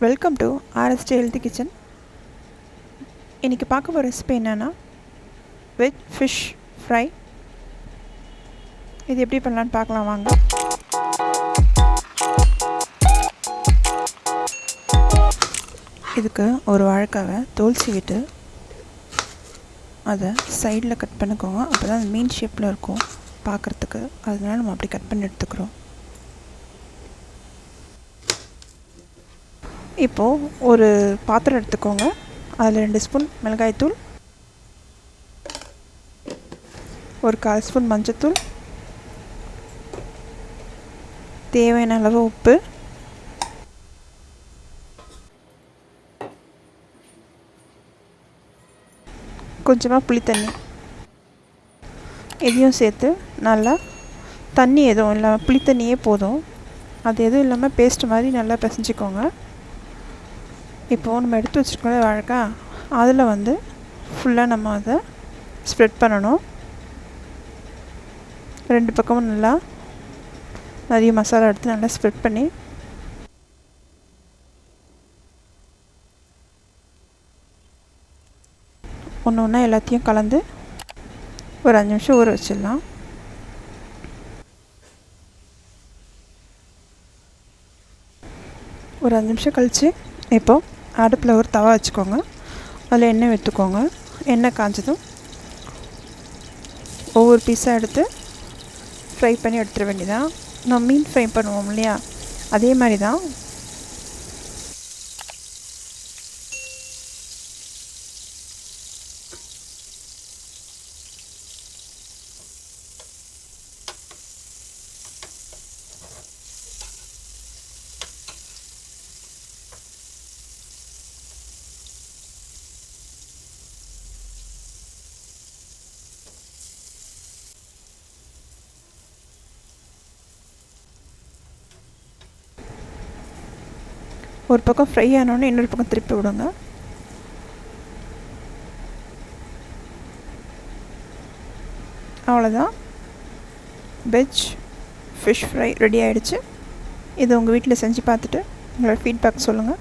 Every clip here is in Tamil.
Welcome to RST healthy kitchen. இன்றைக்கி பார்க்க போகிற ரெசிபி என்னென்னா வெஜ் ஃபிஷ் ஃப்ரை. இது எப்படி பண்ணலான்னு பார்க்கலாம் வாங்க. இதுக்கு ஒரு வாழைக்காவை தோல் சீவிட்டு அதை சைடில் கட் பண்ணிக்கோங்க. அப்போ தான் அது மீன் ஷேப்பில் இருக்கும் பார்க்குறதுக்கு. அதனால நம்ம அப்படி கட் பண்ணி எடுத்துக்கிறோம். இப்போது ஒரு பாத்திரம் எடுத்துக்கோங்க. அதில் 2 ஸ்பூன் மிளகாய்த்தூள், ஒரு 1/4 ஸ்பூன் மஞ்சத்தூள், தேவையான அளவு உப்பு, கொஞ்சமாக புளித்தண்ணி, இதையும் சேர்த்து நல்லா தண்ணி எதுவும் இல்லாமல் புளித்தண்ணியே போதும். அது எதுவும் இல்லாமல் பேஸ்ட் மாதிரி நல்லா பிசைஞ்சிக்கோங்க. இப்போது நம்ம எடுத்து வச்சுருக்கோம் வாழைக்காய், அதில் ஃபுல்லாக நம்ம அதை ஸ்ப்ரெட் பண்ணணும். 2 பக்கமும் நல்லா நிறைய மசாலா எடுத்து நல்லா ஸ்ப்ரெட் பண்ணி ஒன்று ஒன்றா எல்லாத்தையும் கலந்து ஒரு 5 நிமிஷம் ஊற வச்சிடலாம். ஒரு 5 நிமிஷம் கழித்து இப்போது அடுப்பில் ஒரு தவா வச்சுக்கோங்க. அதில் எண்ணெய் விட்டுக்கோங்க. எண்ணெய் காஞ்சதும் ஒவ்வொரு பீஸாக எடுத்து ஃப்ரை பண்ணி எடுத்துட வேண்டியதான். நம்ம மீன் ஃப்ரை பண்ணுவோம் இல்லையா, அதே மாதிரி தான். ஒரு பக்கம் ஃப்ரை ஆனோடனே இன்னொரு பக்கம் திருப்பி விடுங்க. அவ்வளோதான், வெஜ் ஃபிஷ் ஃப்ரை ரெடி ஆகிடுச்சு. இது உங்கள் வீட்டில் செஞ்சு பார்த்துட்டு உங்களோட ஃபீட்பேக் சொல்லுங்கள்.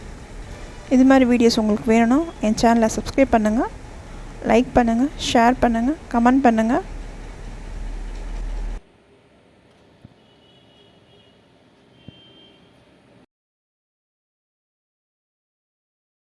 இது மாதிரி வீடியோஸ் உங்களுக்கு வேணும்னா என் சேனலை சப்ஸ்கிரைப் பண்ணுங்கள், லைக் பண்ணுங்கள், ஷேர் பண்ணுங்கள், கமெண்ட் பண்ணுங்கள்.